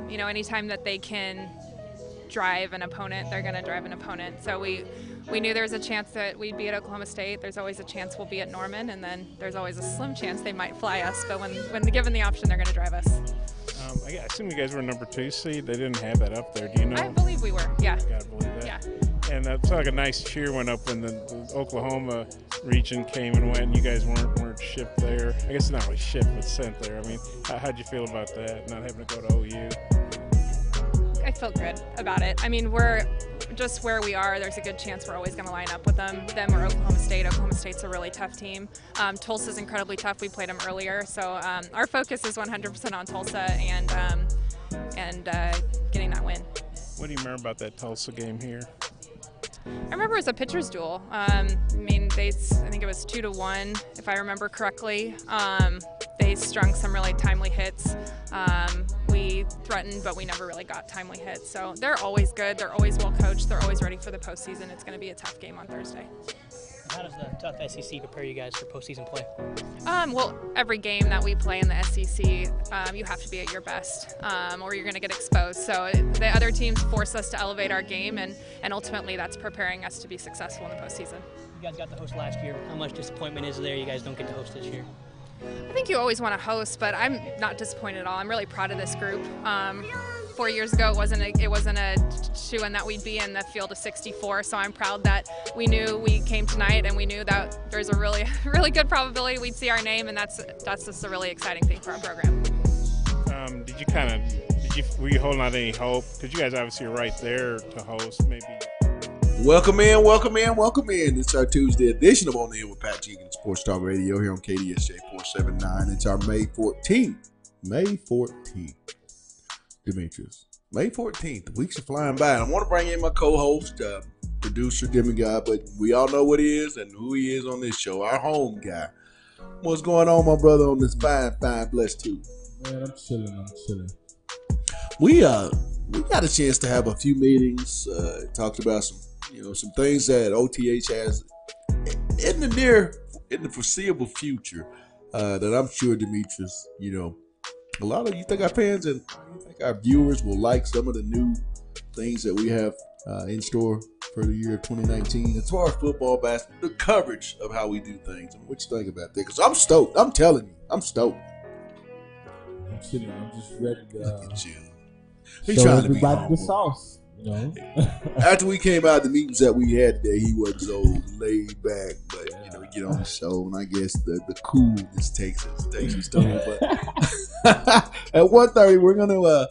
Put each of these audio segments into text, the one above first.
anytime that they can drive an opponent, they're going to drive an opponent. So we knew there was a chance that we'd be at Oklahoma State. There's always a chance we'll be at Norman, and then there's always a slim chance they might fly us. But when given the option, they're going to drive us. I assume you guys were number 2 seed. They didn't have that up there. Do you know? I believe we were. Yeah. You gotta believe that. Yeah. And it's like a nice cheer went up when the Oklahoma region came and went, and you guys weren't shipped there. I guess not really shipped, but sent there. I mean, how'd you feel about that, not having to go to OU? I feel good about it. I mean, we're just where we are. There's a good chance we're always going to line up with them or Oklahoma State. Oklahoma State's a really tough team. Tulsa's incredibly tough. We played them earlier. So our focus is 100% on Tulsa and getting that win. What do you remember about that Tulsa game here? I remember it was a pitcher's duel. I think it was 2-1, if I remember correctly. They strung some really timely hits. We threatened, but we never really got timely hits. So they're always good. They're always well coached. They're always ready for the postseason. It's going to be a tough game on Thursday. How does the tough SEC prepare you guys for postseason play? Well, every game that we play in the SEC, you have to be at your best, or you're going to get exposed. So the other teams force us to elevate our game, and ultimately that's preparing us to be successful in the postseason. You guys got the host last year. How much disappointment is there you guys don't get to host this year? I think you always want to host, but I'm not disappointed at all. I'm really proud of this group. 4 years ago, it wasn't a shoo-in that we'd be in the field of 64. So I'm proud that we knew we came tonight, and we knew that there's a really, really good probability we'd see our name, and that's just a really exciting thing for our program. Were you holding out any hope? Because you guys obviously are right there to host, maybe. Welcome in. It's our Tuesday edition of On the Hill with Pat Jenkins, Sports Talk Radio here on KDSJ 479. It's our May 14th. Demetrius. May 14th. The weeks are flying by. And I want to bring in my co-host, producer, demigod, but we all know what he is and who he is on this show, our home guy. What's going on, my brother, on this fine, blessed Tuesday? Man, I'm chilling. We got a chance to have a few meetings, talked about some things that OTH has in the foreseeable future that I'm sure, Demetrius, a lot of you think our fans and you think our viewers will like some of the new things that we have in store for the year of 2019 as far as football, basketball, the coverage of how we do things. And what you think about that? Because I'm stoked. I'm telling you, I'm stoked. I'm chilling. I'm just ready to look at you. Show everybody the sauce. After we came out of the meetings that we had today, he wasn't so laid back, but we get on the show, and I guess the coolness takes us to it. But at 1:30, we're gonna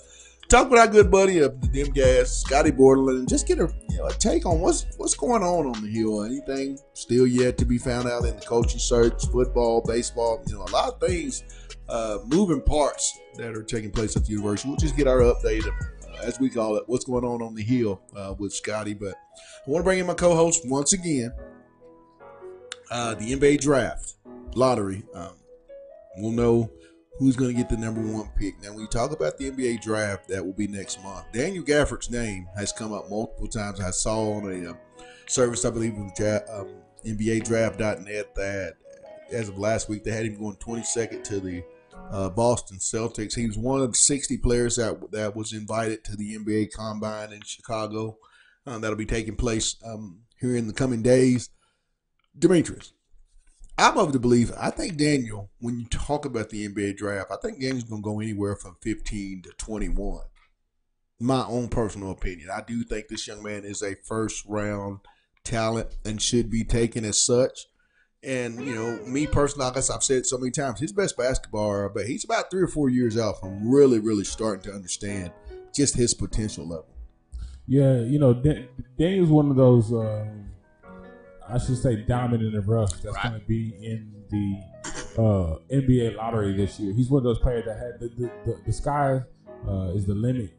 talk with our good buddy of the Dim Gas, Scotty Borderland, and just get a take on what's going on the Hill. Anything still yet to be found out in the coaching search, football, baseball, a lot of things, moving parts that are taking place at the university. We'll just get our update of, as we call it, what's going on the Hill with Scotty. But I want to bring in my co-host once again. The NBA draft lottery. We'll know who's going to get the number 1 pick. Now, when you talk about the NBA draft, that will be next month. Daniel Gafford's name has come up multiple times. I saw on a service, I believe, of NBADraft.net that as of last week, they had him going 22nd to the Boston Celtics. He was one of 60 players that was invited to the NBA Combine in Chicago. That'll be taking place here in the coming days. Demetrius, I'm of the belief, I think Daniel, when you talk about the NBA draft, I think Daniel's going to go anywhere from 15 to 21. My own personal opinion. I do think this young man is a first-round talent and should be taken as such. And, me personally, I guess I've said it so many times, his best basketball, but he's about 3 or 4 years out from really, really starting to understand just his potential level. Yeah, Daniel's one of those, I should say, diamond in the rough that's going to be in the NBA lottery this year. He's one of those players that had the sky is the limit,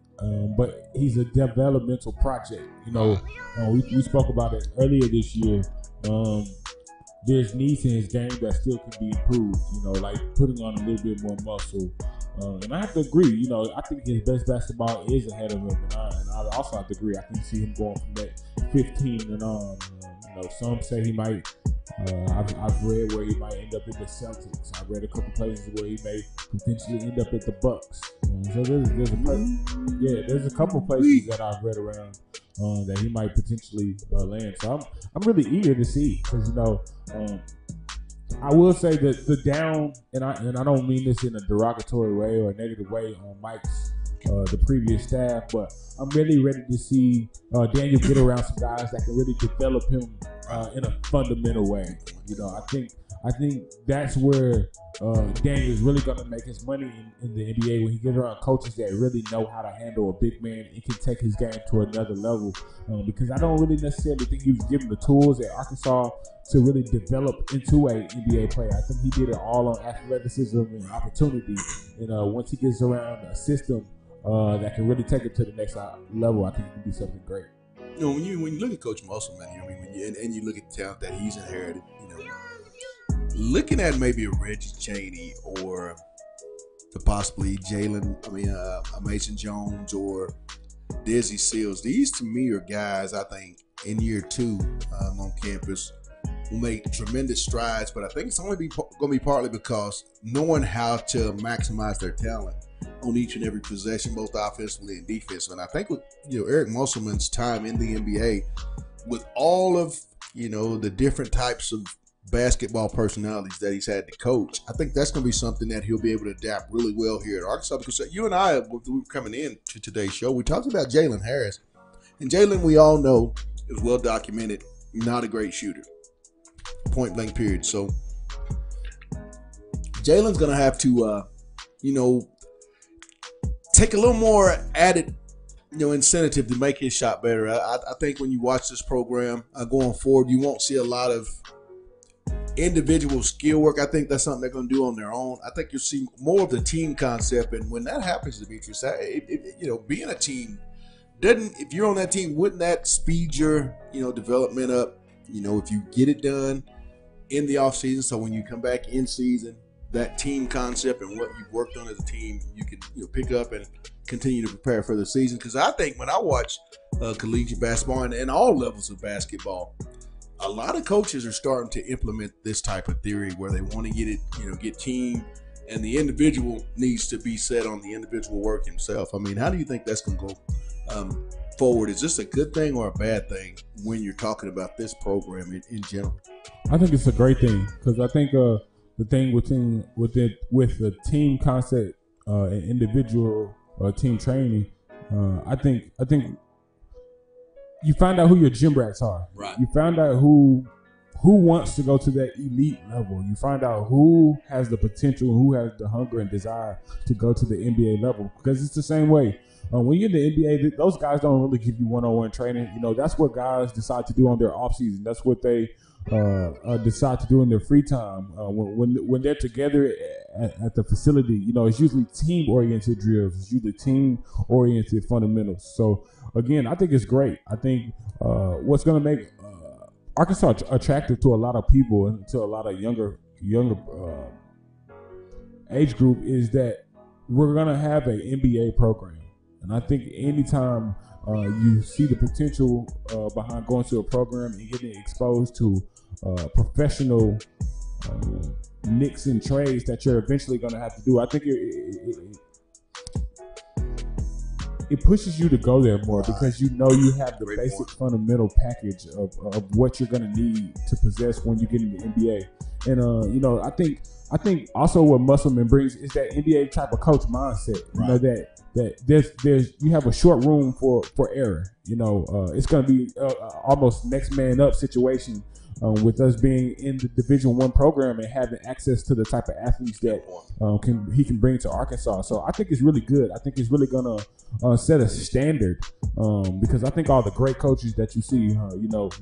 but he's a developmental project. We spoke about it earlier this year. There's needs in his game that still can be improved, like putting on a little bit more muscle. And I have to agree, I think his best basketball is ahead of him. And I also have to agree, I can see him going from that 15 and on. Some say he might I've read where he might end up in the Celtics. I've read a couple places where he may potentially end up at the Bucks. So there's a couple places that I've read around that he might potentially land. So I'm really eager to see, because I will say that the down, and I don't mean this in a derogatory way or a negative way on Mike's the previous staff, but I'm really ready to see Daniel get around some guys that can really develop him in a fundamental way. I think that's where Daniel is really going to make his money in the NBA, when he gets around coaches that really know how to handle a big man and can take his game to another level. Because I don't really necessarily think he was given the tools at Arkansas to really develop into a NBA player. I think he did it all on athleticism and opportunity. Once he gets around a system that can really take it to the next level, I think he can do something great. When you look at Coach Musselman, and you look at the talent that he's inherited, looking at maybe a Reggie Chaney or possibly Mason Jones or Desi Seals, these to me are guys I think in year 2 on campus will make tremendous strides. But I think it's only going to be partly because knowing how to maximize their talent on each and every possession, both offensively and defensively. And I think with Eric Musselman's time in the NBA, with all of the different types of basketball personalities that he's had to coach, I think that's going to be something that he'll be able to adapt really well here at Arkansas. Because you and I, when we were coming in to today's show, we talked about Jalen Harris. And Jalen, we all know, is well documented, not a great shooter. Point blank period. So Jalen's going to have to, take a little more added, incentive to make his shot better. I think when you watch this program going forward, you won't see a lot of individual skill work. I think that's something they're going to do on their own. I think you'll see more of the team concept, and when that happens, Demetrius, being a team if you're on that team, wouldn't that speed your development up? If you get it done in the offseason, so when you come back in season, that team concept and what you've worked on as a team, you can pick up and continue to prepare for the season. Because I think when I watch collegiate basketball and all levels of basketball, a lot of coaches are starting to implement this type of theory where they want to get it, get team, and the individual needs to be set on the individual work himself. I mean, how do you think that's going to go forward? Is this a good thing or a bad thing when you're talking about this program in general? I think it's a great thing, because I think the thing with the team concept and individual team training, I think you find out who your gym rats are. Right. You find out who wants to go to that elite level. You find out who has the potential, who has the hunger and desire to go to the NBA level. Because it's the same way. When you're in the NBA, those guys don't really give you one-on-one training. That's what guys decide to do on their off season. That's what they decide to do in their free time. When they're together at the facility, it's usually team-oriented drills. It's usually team-oriented fundamentals. So, again, I think it's great. I think what's going to make Arkansas attractive to a lot of people and to a lot of younger age group is that we're going to have an NBA program. And I think anytime you see the potential behind going to a program and getting exposed to professional nicks and trades that you're eventually going to have to do, I think it pushes you to go there more, because you have the basic fundamental package of what you're going to need to possess when you get in the NBA. And I think also what Musselman brings is that NBA type of coach mindset. That there's you have a short room for error. It's going to be almost next man up situation with us being in the Division I program and having access to the type of athletes that he can bring to Arkansas. So I think it's really good. I think it's really going to set a standard, because I think all the great coaches that you see,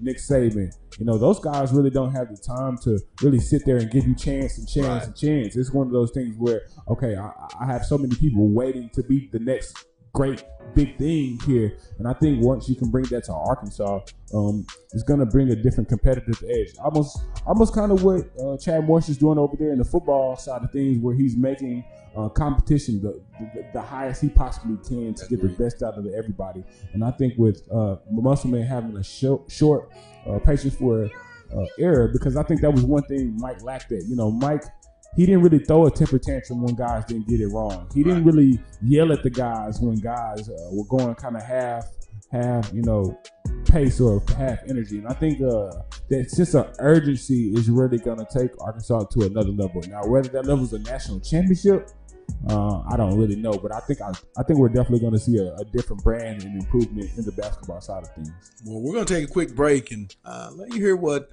Nick Saban, those guys really don't have the time to really sit there and give you chance. It's one of those things where, okay, I have so many people waiting to be the next great big thing here, and I think once you can bring that to Arkansas, it's going to bring a different competitive edge. Almost kind of what Chad Morris is doing over there in the football side of things, where he's making competition the highest he possibly can to get the best out of everybody. And I think with Musselman having a short patience for era, because I think that was one thing Mike lacked at. Mike, he didn't really throw a temper tantrum when guys didn't get it wrong. He didn't really yell at the guys when guys were going kind of half pace or half energy. And I think that just an urgency is really going to take Arkansas to another level. Now, whether that level is a national championship, I don't really know, but I think we're definitely going to see a different brand and improvement in the basketball side of things. Well, we're going to take a quick break and let you hear what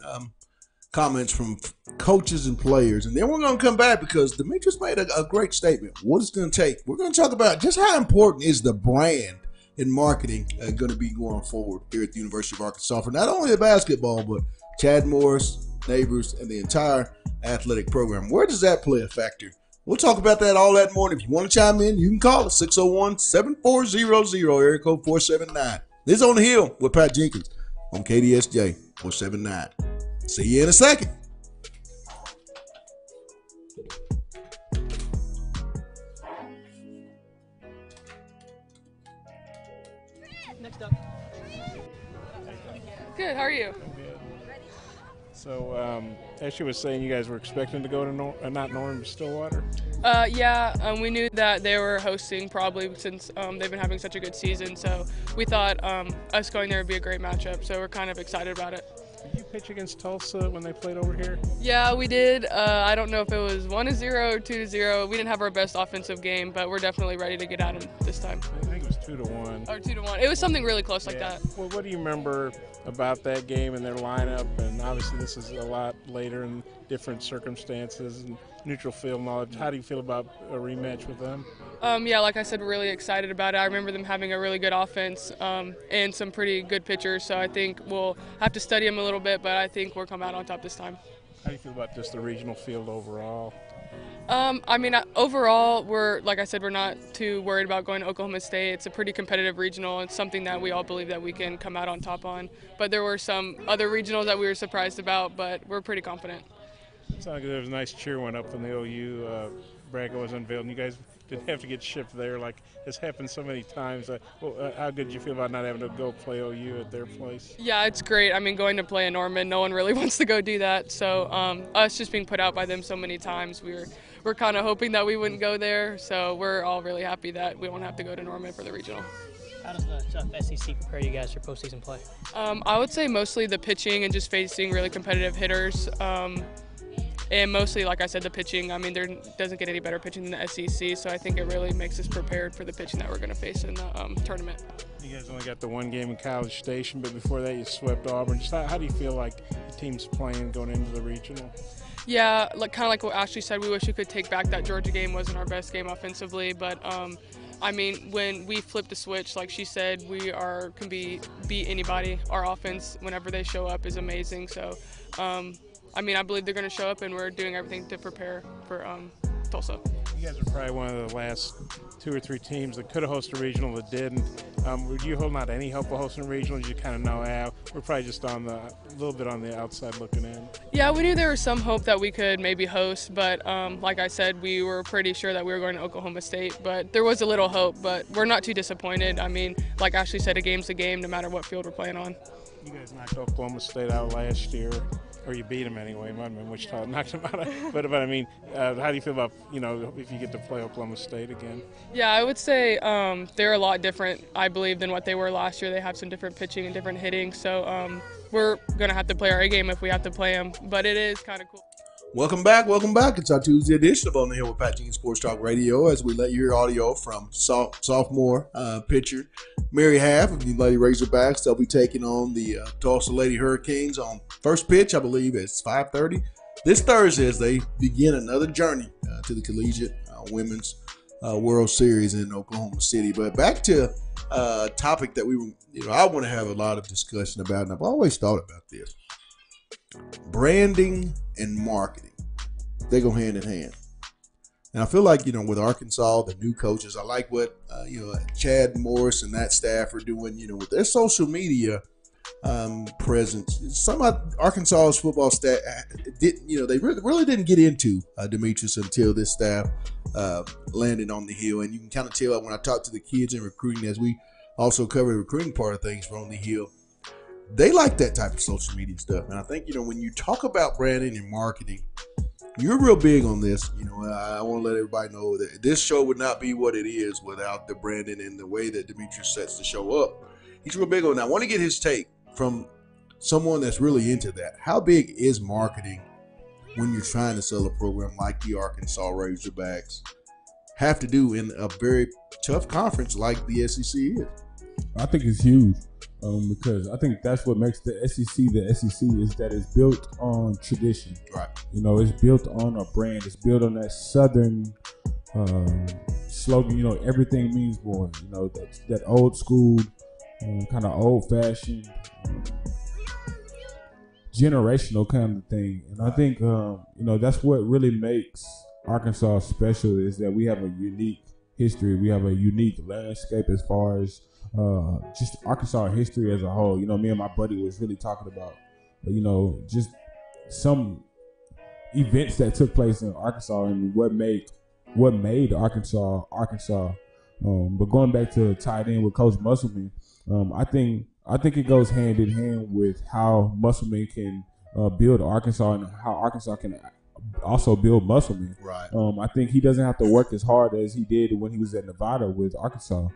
comments from coaches and players, and then we're going to come back because Demetrius made a great statement. What it's going to take. We're going to talk about just how important is the brand in marketing going to be going forward here at the University of Arkansas for not only the basketball, but Chad Morris, Neighbors, and the entire athletic program. Where does that play a factor? We'll talk about that all that morning. If you want to chime in, you can call us 601-7400, area code 479. This is On the Hill with Pat Jenkins on KDSJ 479. See you in a second. Next up. Good, how are you? So, as she was saying, you guys were expecting to go to not Norman, Stillwater? We knew that they were hosting probably since they've been having such a good season, so we thought us going there would be a great matchup, so we're kind of excited about it. Did you pitch against Tulsa when they played over here? Yeah, we did. I don't know if it was 1-0 or 2-0. We didn't have our best offensive game, but we're definitely ready to get at them this time. I think it was 2-1. Or 2-1. It was something really close like that. Well, what do you remember about that game and their lineup? And obviously this is a lot later in different circumstances and neutral field knowledge. How do you feel about a rematch with them? Like I said, we're really excited about it. I remember them having a really good offense and some pretty good pitchers, so I think we'll have to study them a little bit, but I think we'll come out on top this time. How do you feel about just the regional field overall? Overall, we're not too worried about going to Oklahoma State. It's a pretty competitive regional. It's something that we all believe that we can come out on top on. But there were some other regionals that we were surprised about, but we're pretty confident. It sounded like there was a nice cheer went up when the OU bracket was unveiled, and you guys didn't have to get shipped there. Like, it's happened so many times. How good did you feel about not having to go play OU at their place? Yeah, it's great. Going to play in Norman, no one really wants to go do that. So us just being put out by them so many times, we're kind of hoping that we wouldn't go there. So we're all really happy that we won't have to go to Norman for the regional. How does the tough SEC prepare you guys for postseason play? I would say mostly the pitching and just facing really competitive hitters. And mostly, like I said, the pitching. There doesn't get any better pitching than the SEC, so I think it really makes us prepared for the pitching that we're going to face in the tournament. You guys only got the one game in College Station, but before that you swept Auburn. Just how do you feel like the team's playing going into the regional? Yeah, kind of like what Ashley said, we wish we could take back that Georgia game. Wasn't our best game offensively, but when we flip the switch, like she said, can beat anybody. Our offense, whenever they show up, is amazing. So, I believe they're going to show up, and we're doing everything to prepare for Tulsa. You guys are probably one of the last 2 or 3 teams that could have hosted a regional that didn't. Were you holding out any hope of hosting a regional? You kind of know we're probably just a little bit on the outside looking in. Yeah, we knew there was some hope that we could maybe host, but like I said, we were pretty sure that we were going to Oklahoma State. But there was a little hope, but we're not too disappointed. Like Ashley said, a game's a game no matter what field we're playing on. You guys knocked Oklahoma State out last year. Or you beat them anyway. It might have been Wichita knocked them out. But how do you feel about, if you get to play Oklahoma State again? Yeah, I would say they're a lot different, I believe, than what they were last year. They have some different pitching and different hitting. So we're going to have to play our A game if we have to play them. But it is kind of cool. Welcome back. It's our Tuesday edition of On the Hill with Pat Jenkins Sports Talk Radio, as we let you hear audio from sophomore pitcher Mary Half of the Lady Razorbacks. They'll be taking on the Tulsa Lady Hurricanes on first pitch, I believe, it's 5:30 this Thursday as they begin another journey to the Collegiate Women's World Series in Oklahoma City. But back to a topic that I want to have a lot of discussion about, and I've always thought about this. Branding and marketing, they go hand in hand. And I feel like, with Arkansas, the new coaches, I like what, Chad Morris and that staff are doing, with their social media presence. Some of Arkansas's football staff, they really didn't get into Demetrius until this staff landed on the Hill. And you can kind of tell when I talk to the kids in recruiting, as we also cover the recruiting part of things for On the Hill, they like that type of social media stuff. And I think, when you talk about branding and marketing, you're real big on this. I want to let everybody know that this show would not be what it is without the branding and the way that Demetrius sets the show up. He's real big on that. I want to get his take from someone that's really into that. How big is marketing when you're trying to sell a program like the Arkansas Razorbacks have to do in a very tough conference like the SEC is? I think it's huge because I think that's what makes the SEC is that it's built on tradition. Right. It's built on a brand. It's built on that Southern slogan. Everything means more. That old school, kind of old fashioned, generational kind of thing. And I think that's what really makes Arkansas special is that we have a unique history. We have a unique landscape as far as just Arkansas history as a whole. Me and my buddy was really talking about, just some events that took place in Arkansas and what made Arkansas. But going back to tied in with Coach Musselman, I think it goes hand in hand with how Musselman can build Arkansas and how Arkansas can also build Musselman. Right. I think he doesn't have to work as hard as he did when he was at Nevada with Arkansas.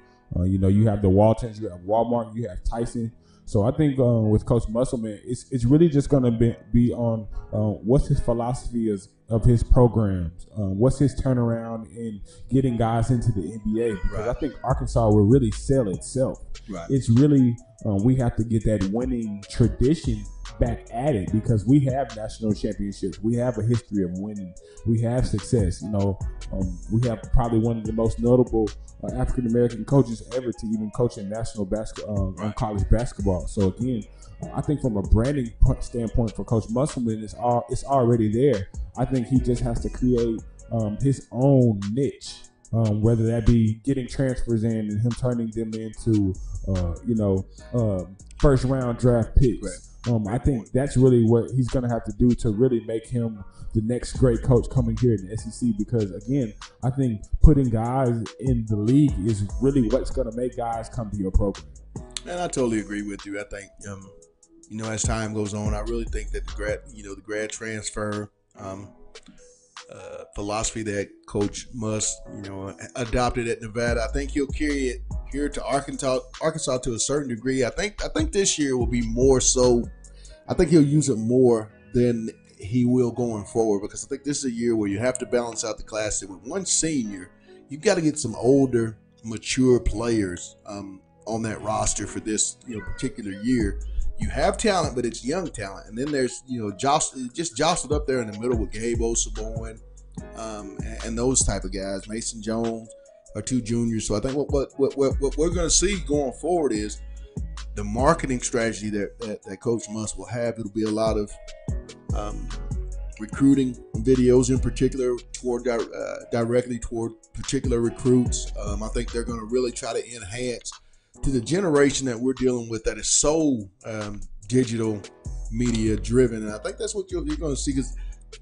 You have the Waltons, you have Walmart, you have Tyson. So I think with Coach Musselman, it's really just going to be on what's his philosophy of his programs, what's his turnaround in getting guys into the NBA. Because I think Arkansas will really sell itself. Right. It's really we have to get that winning tradition back at it because we have national championships. We have a history of winning. We have success. We have probably one of the most notable African American coaches ever to even coach in national college basketball. So again, I think from a branding standpoint for Coach Musselman, it's already there. I think he just has to create his own niche. Whether that be getting transfers in and him turning them into, first round draft picks. Right. I think that's really what he's going to have to do to really make him the next great coach coming here in the SEC. Because again, I think putting guys in the league is really what's going to make guys come to your program. And I totally agree with you. I think, as time goes on, I really think that the grad transfer philosophy that Coach adopted at Nevada, I think he'll carry it here to Arkansas to a certain degree. I think this year will be more so. I think he'll use it more than he will going forward because I think this is a year where you have to balance out the class. With one senior, you've got to get some older, mature players on that roster for this particular year. You have talent, but it's young talent, and then there's jostled up there in the middle with Gabe Osaborn and those type of guys. Mason Jones are two juniors. So I think what we're going to see going forward is the marketing strategy that Coach Muss will have. It'll be a lot of recruiting videos in particular directly toward particular recruits. I think they're going to really try to enhance to the generation that we're dealing with that is so digital media driven. And I think that's what you're going to see because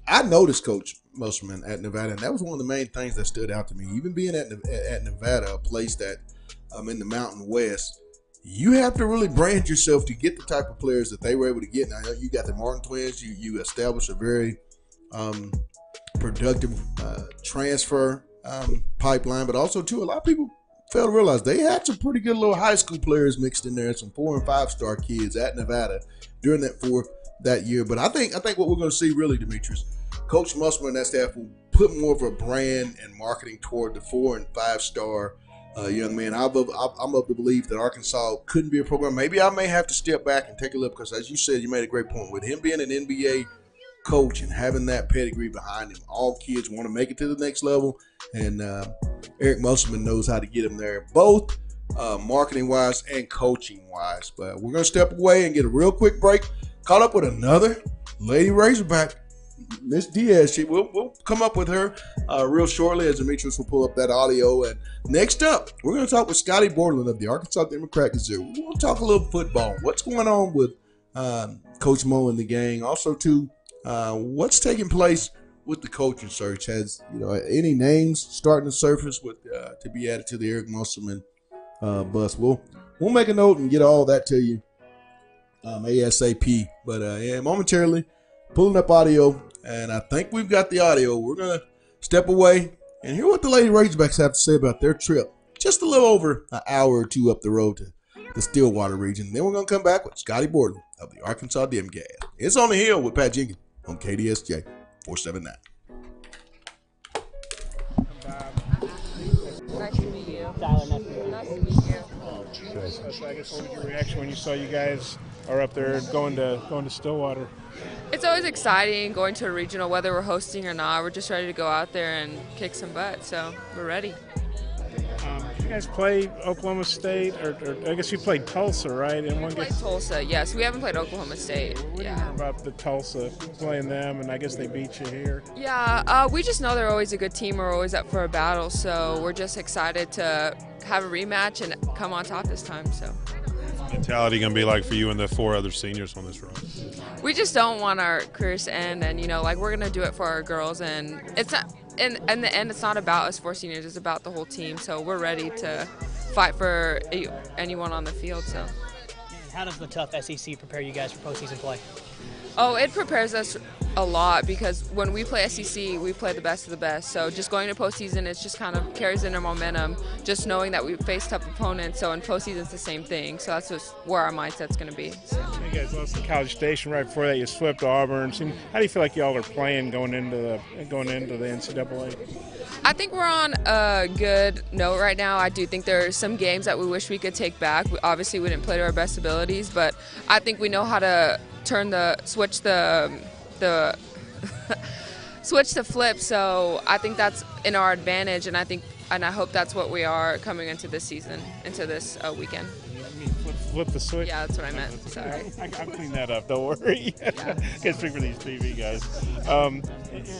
I noticed Coach Musselman at Nevada, and that was one of the main things that stood out to me. Even being at Nevada, a place that in the Mountain West, you have to really brand yourself to get the type of players that they were able to get. Now, you got the Martin twins. You established a very productive transfer pipeline, but also, too, a lot of people fail to realize they had some pretty good little high school players mixed in there, some 4- and 5-star kids at Nevada during that year. But I think what we're going to see really, Demetrius, Coach Musselman and that staff will put more of a brand and marketing toward the 4- and 5-star young man. I'm of the belief that Arkansas couldn't be a program. Maybe I may have to step back and take a look because, as you said, you made a great point. With him being an NBA coach and having that pedigree behind him, all kids want to make it to the next level, and Eric Musselman knows how to get them there, both marketing-wise and coaching-wise. But we're going to step away and get a real quick break. Caught up with another Lady Razorback, Miss Diaz. We'll come up with her real shortly as Demetrius will pull up that audio. And next up, we're going to talk with Scotty Borland of the Arkansas Democrat Gazette. We're going to talk a little football. What's going on with Coach Mo and the gang? Also, too, what's taking place with the coaching search? Has any names starting to surface with to be added to the Eric Musselman bus? We'll make a note and get all that to you ASAP. But yeah, momentarily pulling up audio, and I think we've got the audio. We're going to step away and hear what the Lady Razorbacks have to say about their trip. Just a little over an hour or two up the road to the Stillwater region. Then we're going to come back with Scotty Borland of the Arkansas Dim Gas. It's On the Hill with Pat Jenkins on KDSJ 479. Nice to meet you. Tyler, nice to meet you. Nice to meet you. So I guess what was your reaction when you saw you guys are up there going to Stillwater? It's always exciting going to a regional, whether we're hosting or not. We're just ready to go out there and kick some butt, so we're ready. Did you guys play Oklahoma State, or I guess you played Tulsa, right? And We played Tulsa, yes. We haven't played Oklahoma State. What do you Yeah. know about the Tulsa playing them, and I guess they beat you here? Yeah, we just know they're always a good team. We're always up for a battle, so we're just excited to have a rematch and come on top this time. So. Mentality going to be like for you and the 4 other seniors on this run? We just don't want our careers to end, and we're gonna do it for our girls, and it's not. In the end, it's not about us 4 seniors; it's about the whole team. So we're ready to fight for anyone on the field. So. How does the tough SEC prepare you guys for postseason play? Oh, it prepares us a lot because when we play SEC, we play the best of the best. So just going to postseason, it just kind of carries in our momentum, just knowing that we face tough opponents. So in postseason, it's the same thing. So that's just where our mindset's going to be. So. You guys lost to College Station right before that. You swept Auburn. How do you feel like y'all are playing going into the NCAA? I think we're on a good note right now. I do think there are some games that we wish we could take back. Obviously, we didn't play to our best abilities, but I think we know how to switch the flip. So I think that's in our advantage, and I hope that's what we are coming into this season, into this weekend. Flip the switch? Yeah, that's what I meant. Sorry. I'll clean that up. Don't worry. Yeah. Can't speak for these TV guys.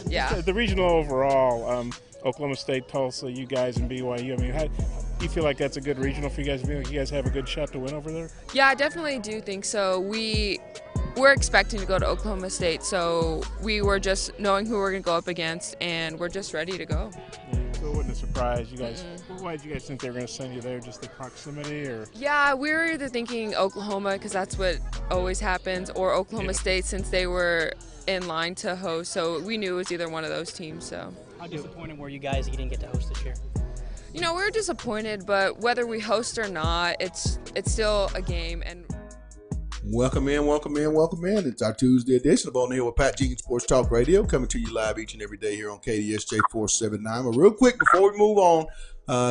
Yeah. The regional overall, Oklahoma State, Tulsa, you guys, and BYU. I mean, how do you feel like that's a good regional for you guys? You guys have a good shot to win over there? Yeah, I definitely do think so. We're expecting to go to Oklahoma State, so we were just knowing who we're going to go up against, and we're just ready to go. Yeah, so it wasn't a surprise. You guys, why did you guys think they were going to send you there? Just the proximity, or? Yeah, we were either thinking Oklahoma because that's what always happens, or Oklahoma State since they were in line to host. So we knew it was either one of those teams. So. How disappointed were you guys that you didn't get to host this year? We were disappointed, but whether we host or not, it's still a game. And Welcome in. It's our Tuesday edition of On the Hill with Pat Jenkins Sports Talk Radio, coming to you live each and every day here on KDSJ 479. But real quick, before we move on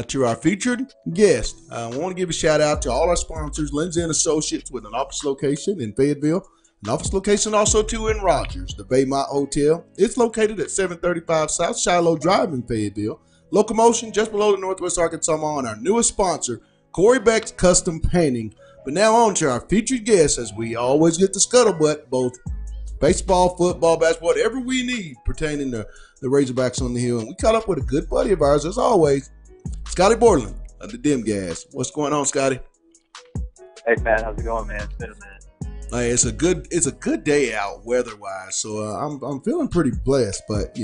to our featured guest, I want to give a shout out to all our sponsors, Lindsay & Associates, with an office location in Fayetteville, an office location also too in Rogers, the Baymont Hotel. It's located at 735 South Shiloh Drive in Fayetteville. Locomotion just below the Northwest Arkansas Mall, and our newest sponsor, Corey Beck's Custom Painting. But now on to our featured guest, as we always get the scuttlebutt, both baseball, football, basketball, whatever we need pertaining to the Razorbacks on the Hill. And we caught up with a good buddy of ours, as always, Scotty Borland of the Dim Gas. What's going on, Scotty? Hey, Pat, how's it going, man? It's been a minute. It's a good day out weather-wise, so I'm feeling pretty blessed. But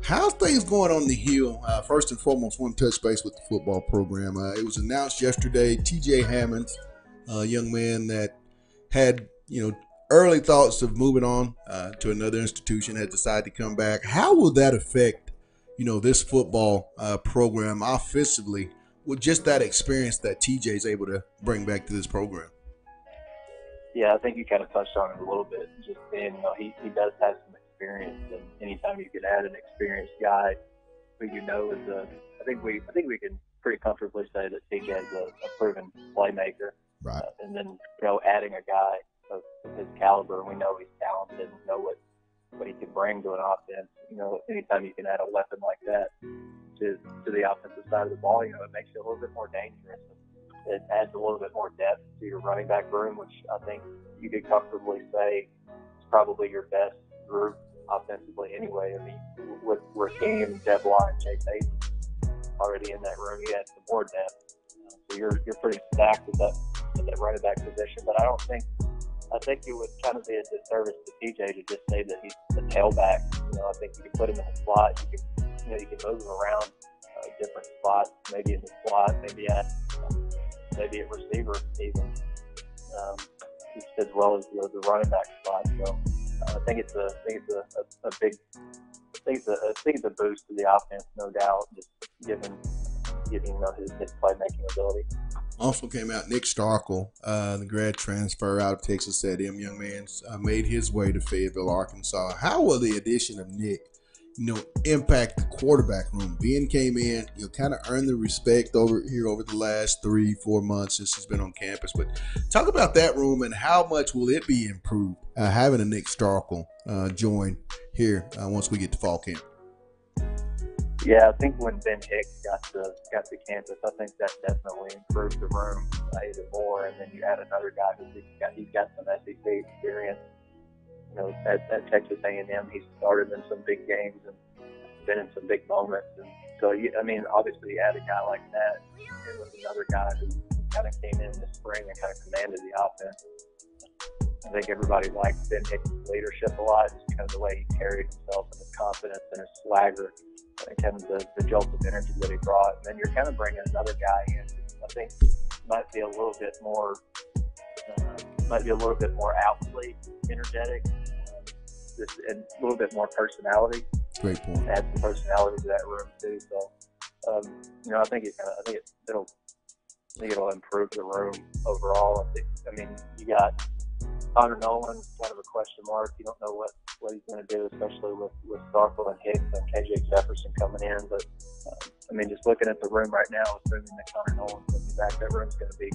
how's things going on the Hill? First and foremost, want to touch base with the football program. It was announced yesterday. T.J. Hammonds, a young man that had early thoughts of moving on to another institution, has decided to come back. How will that affect this football program offensively with just that experience that T.J. is able to bring back to this program? Yeah, I think you kind of touched on it a little bit. Just saying, he does have some experience, and anytime you can add an experienced guy who is I think we can pretty comfortably say that TJ is a proven playmaker. Right. And then adding a guy of his caliber, we know he's talented, we know what he can bring to an offense. Anytime you can add a weapon like that to the offensive side of the ball, it makes you a little bit more dangerous. It adds a little bit more depth to your running back room, which I think you could comfortably say is probably your best group offensively anyway. I mean, with Raheem, Devlon, and Chase Hayden already in that room, you add some more depth. So you're pretty stacked at that running back position. But I think it would kind of be a disservice to TJ to just say that he's a tailback. I think you can put him in the slot. You can move him around different spots, maybe in the slot, maybe at receiver even. as well as the running back spot. So I think it's a big boost to the offense, no doubt. Just given his playmaking ability. Also came out Nick Starkel, the grad transfer out of Texas A&M young man, made his way to Fayetteville, Arkansas. How will the addition of Nick, impact the quarterback room? Ben came in, kind of earned the respect over the last 3-4 months since he's been on campus. But talk about that room and how much will it be improved having a Nick Starkel join here once we get to fall camp? Yeah, I think when Ben Hicks got to campus, I think that definitely improved the room even more. And then you add another guy he's got some SEC experience. At Texas A&M, he started in some big games and been in some big moments. And so, obviously, you add a guy like that, and with another guy who kind of came in the spring and kind of commanded the offense. I think everybody liked Ben Hicks' leadership a lot, just kind of the way he carried himself and his confidence and his swagger, and kind of the jolt of energy that he brought. And then you're kind of bringing another guy in who I think might be a little bit more outwardly energetic, and a little bit more personality. Great point. Add some personality to that room too. So, I think it'll improve the room overall. You got Connor Nolan, kind of a question mark. You don't know what he's going to do, especially with Starkel and Hicks and KJ Jefferson coming in. But just looking at the room right now, assuming that Connor Nolan's going to be back, that room's going to be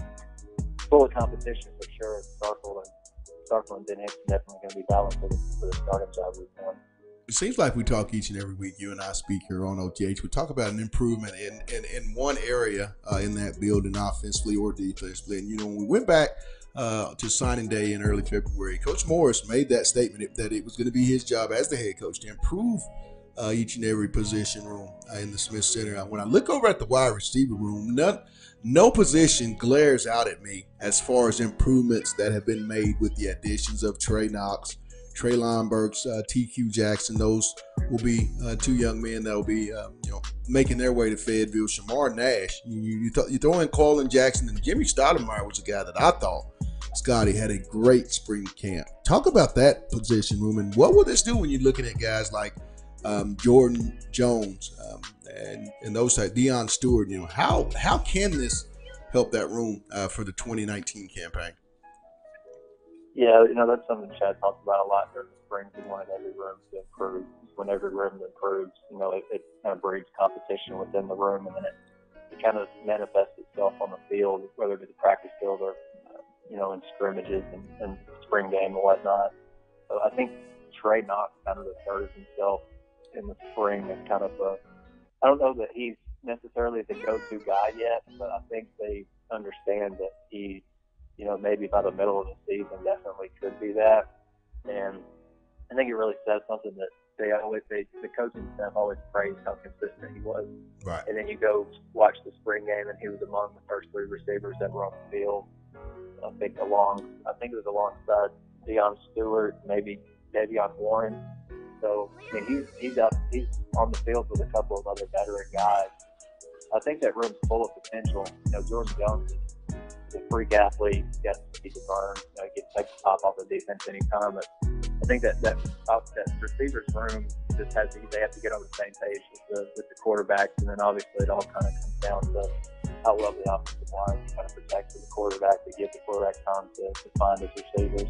full of competition for sure. Starkel and Ben Hicks are definitely going to be battling for the starting job week one. It seems like we talk each and every week. You and I speak here on OTH. We talk about an improvement in one area in that building, offensively or defensively. And when we went back to signing day in early February, Coach Morris made that statement that it was going to be his job as the head coach to improve each and every position room in the Smith Center. When I look over at the wide receiver room, no position glares out at me as far as improvements that have been made with the additions of Trey Knox, Traylon Burks, TQ Jackson. Those will be two young men that will be making their way to Fayetteville. Shamar Nash, you throw in Colin Jackson, and Jimmy Stoudemire was a guy that I thought, Scotty, had a great spring camp. Talk about that position room, and what will this do when you're looking at guys like Jordan Jones and those type, Deion Stewart? How can this help that room for the 2019 campaign? Yeah, that's something Chad talked about a lot during the spring. He wanted every room to improve. When every room improves, it kind of breeds competition within the room, and then it kind of manifests itself on the field, whether it be the practice field or in scrimmages and spring game and whatnot. So I think Trey Knox kind of asserted himself in the spring as kind of I don't know that he's necessarily the go-to guy yet, but I think they understand that he, maybe by the middle of the season definitely could be that. And I think it really says something that the coaching staff always praised how consistent he was. Right. And then you go watch the spring game, and he was among the first three receivers that were on the field. I think it was alongside Deion Stewart, maybe Davion Warren. So he's on the field with a couple of other veteran guys. I think that room's full of potential. Jordan Jones is a freak athlete. He can burn. He can take the top off the defense anytime. But I think that receivers room just they have to get on the same page with the quarterbacks, and then obviously it all kind of comes down to how well the offensive line kind of protects the quarterback, to give the quarterback time to find his receivers.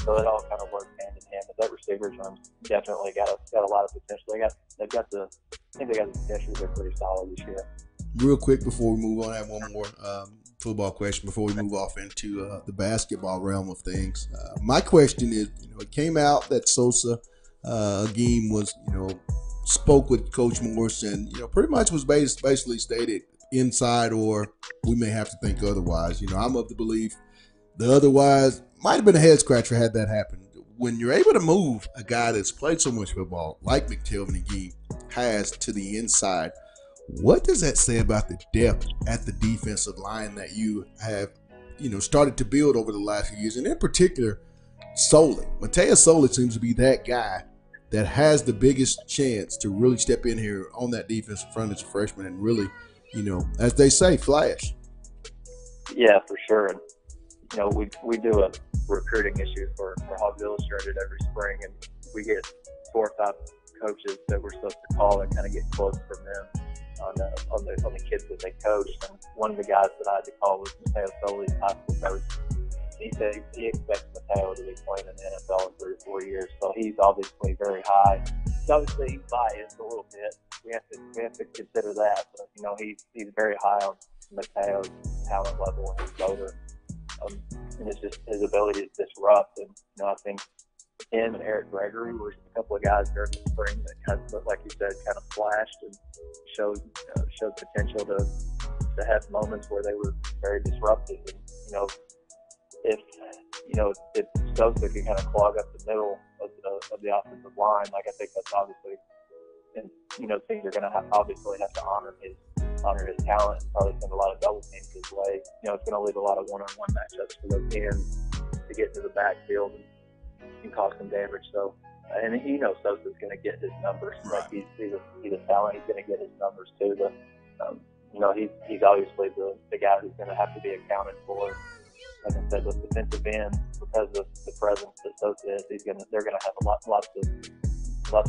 So it all kind of works hand in hand. But that receivers room definitely got a lot of potential. I think they got the potential. They're pretty solid this year. Real quick before we move on, I have one more football question before we move off into the basketball realm of things. My question is, it came out that Sosa Agim was, spoke with Coach Morris and, pretty much was basically stated inside, or we may have to think otherwise. I'm of the belief the otherwise might have been a head scratcher had that happened. When you're able to move a guy that's played so much football like McTelvin Agim has to the inside, what does that say about the depth at the defensive line that you have, started to build over the last few years? And in particular, Soley. Mateus Soley seems to be that guy that has the biggest chance to really step in here on that defensive front as a freshman and really, as they say, flash. Yeah, for sure. And we do recruiting issue for Hogs Illustrated every spring, and we get 4 or 5 coaches that we're supposed to call and kind of get quotes from them on the kids that they coached. And one of the guys that I had to call was Mateo Soli's high school coach. He said he expects Mateo to be playing in the NFL in 3 or 4 years, so he's obviously very high. So obviously he's biased a little bit. We have to consider that, but he's very high on Mateo's talent level and his motor, and it's just his ability to disrupt. And I think him and Eric Gregory were a couple of guys during the spring that kind of, like you said, kind of flashed and showed potential to have moments where they were very disruptive. And if Sosa can kind of clog up the middle of the offensive line, like I think that's obviously, and teams are going to obviously have to honor his talent and probably send a lot of double teams his way. It's going to leave a lot of one-on-one matchups for those ends to get into the backfield and cause some damage. So, and Sosa's going to get his numbers. Right. Like he's a talent. He's going to get his numbers too. But he's obviously the guy who's going to have to be accounted for. Like I said, with defensive ends, because of the presence that Sosa is, they're going to have lots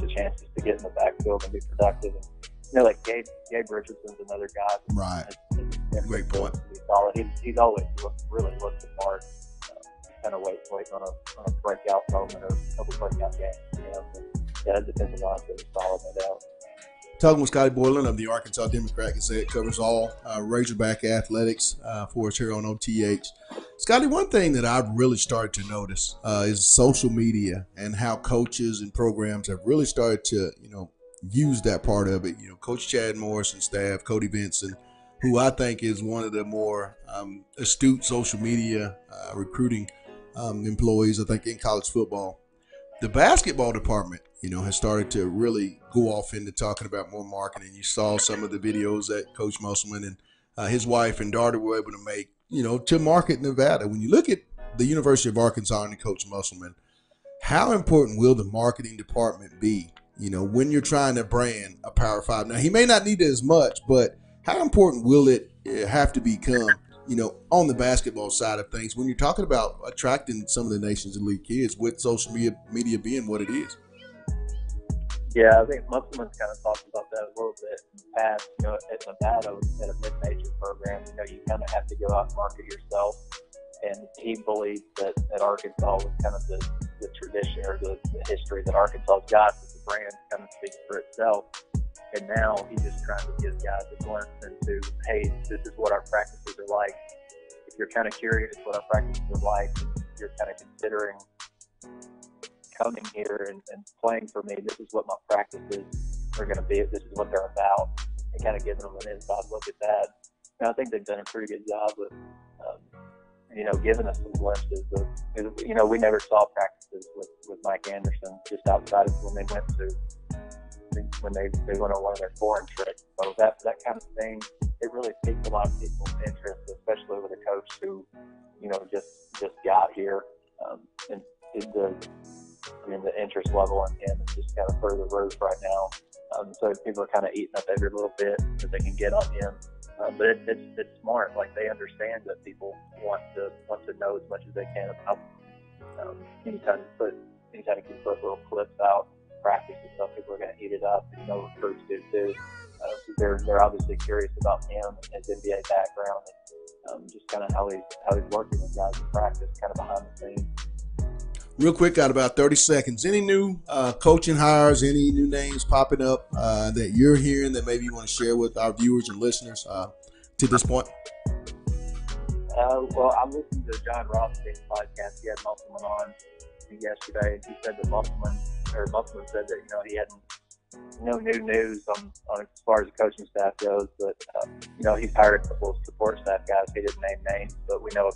of chances to get in the backfield and be productive. And, like Gabe Richardson's another guy. Right. Great point. He's always really looked the part. Kind of waiting on a breakout moment or a couple breakout games. Yeah, the defensive line is solid, no doubt. Talking with Scotty Boylan of the Arkansas Democrat Gazette, covers all Razorback athletics for us here on OTH. Scotty, one thing that I've really started to notice is social media and how coaches and programs have really started to, use that part of it. Coach Chad Morris and staff, Cody Benson, who I think is one of the more astute social media recruiting employees, I think, in college football. The basketball department, has started to really go off into talking about more marketing. You saw some of the videos that Coach Musselman and his wife and daughter were able to make, to market Nevada. When you look at the University of Arkansas and Coach Musselman, how important will the marketing department be, when you're trying to brand a Power 5? Now, he may not need it as much, but how important will it have to become, on the basketball side of things when you're talking about attracting some of the nation's elite kids with social media being what it is? Yeah, I think Musselman's kind of talked about that a little bit in the past. At Nevada, at a mid-major program, you kind of have to go out and market yourself. And he believed that Arkansas was kind of the tradition or the history that Arkansas's got, that the brand kind of speaks for itself. And now he's just trying to give guys a glimpse into, hey, this is what our practices are like. If you're kind of curious what our practices are like, you're kind of considering coming here and playing for me, this is what my practices are going to be. This is what they're about. And kind of giving them an inside look at that. And I think they've done a pretty good job of, giving us some glimpses of, we never saw practices with Mike Anderson just outside of when they went on one of their foreign trips. So that kind of thing, it really piqued a lot of people's interest, especially with a coach who, just got here. And the interest level in him is just kind of through the roof right now. So people are kind of eating up every little bit that they can get on him. But it's smart. Like, they understand that people want to know as much as they can about anytime you can put little clips out, practice and stuff, people are going to eat it up. Recruits do too. They're obviously curious about him and his NBA background, and just kind of how he's working with guys in practice, kind of behind the scenes. Real quick, got about 30 seconds. Any new coaching hires, any new names popping up that you're hearing that maybe you want to share with our viewers and listeners to this point? Well, I'm listening to John Rothstein's podcast. He had Musselman on yesterday, and he said that Musselman said that, he hadn't no new news on as far as the coaching staff goes, but he's hired a couple of support staff guys. He didn't name names, but we know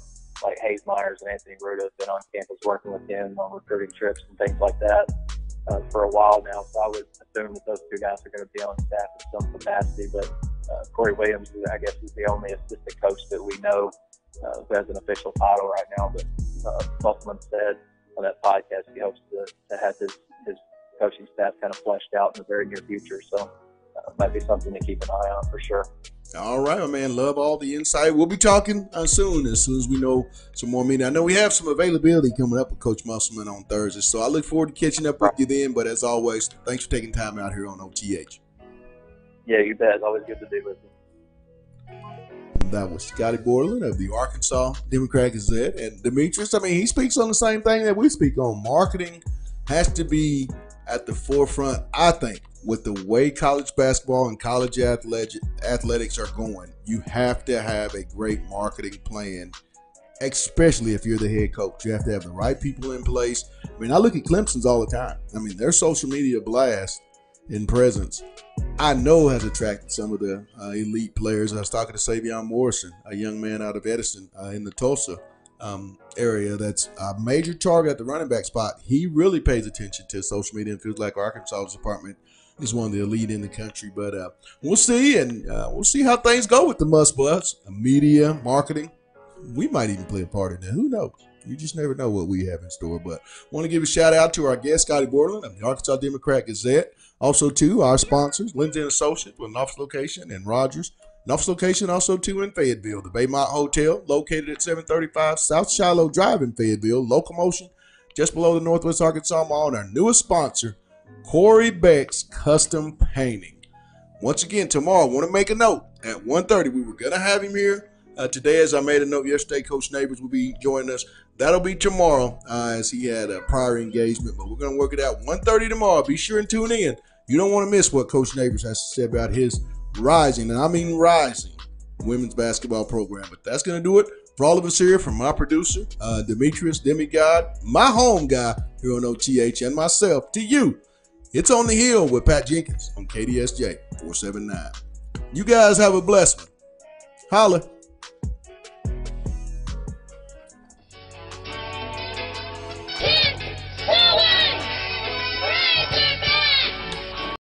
like Hayes Myers and Anthony Ruda have been on campus working with him on recruiting trips and things like that for a while now. So I would assume that those two guys are going to be on staff in some capacity. But Corey Williams, I guess, is the only assistant coach that we know who has an official title right now. But Musselman said on that podcast he hopes to have his coaching staff kind of fleshed out in the very near future. So might be something to keep an eye on for sure. All right, my man. Love all the insight. We'll be talking soon as we know some more meeting. I know we have some availability coming up with Coach Musselman on Thursday, so I look forward to catching up with you then. But as always, thanks for taking time out here on OTH. Yeah, you bet. It's always good to be with you. That was Scotty Borland of the Arkansas Democrat Gazette. And Demetrius, I mean, he speaks on the same thing that we speak on. Marketing has to be at the forefront, I think, with the way college basketball and college athletics are going. You have to have a great marketing plan, especially if you're the head coach. You have to have the right people in place. I mean, I look at Clemson's all the time. I mean, their social media blast and presence, I know, has attracted some of the elite players. I was talking to Savion Morrison, a young man out of Edison in the Tulsa area that's a major target at the running back spot. He really pays attention to social media and feels like Arkansas's department is one of the elite in the country. But we'll see, and we'll see how things go with the must-busts, media, marketing. We might even play a part in that. Who knows? You just never know what we have in store. But want to give a shout-out to our guest, Scotty Borland of the Arkansas Democrat Gazette. Also, to our sponsors, Lindsay & Associates with an office location in Rogers. An office location also, too, in Fayetteville. The Baymont Hotel, located at 735 South Shiloh Drive in Fayetteville. Locomotion, just below the Northwest Arkansas Mall. And our newest sponsor, Corey Beck's Custom Painting. Once again, tomorrow, I want to make a note. At 1:30, we were going to have him here. Today, as I made a note yesterday, Coach Neighbors will be joining us. That'll be tomorrow as he had a prior engagement, but we're going to work it out. 1:30 tomorrow. Be sure and tune in. You don't want to miss what Coach Neighbors has to say about his rising, and I mean rising, women's basketball program. But that's going to do it for all of us here, from my producer, Demetrius Demigod, my home guy here on OTH, and myself, to you. It's On the Hill with Pat Jenkins on KDSJ 479. You guys have a blessed one. Holla.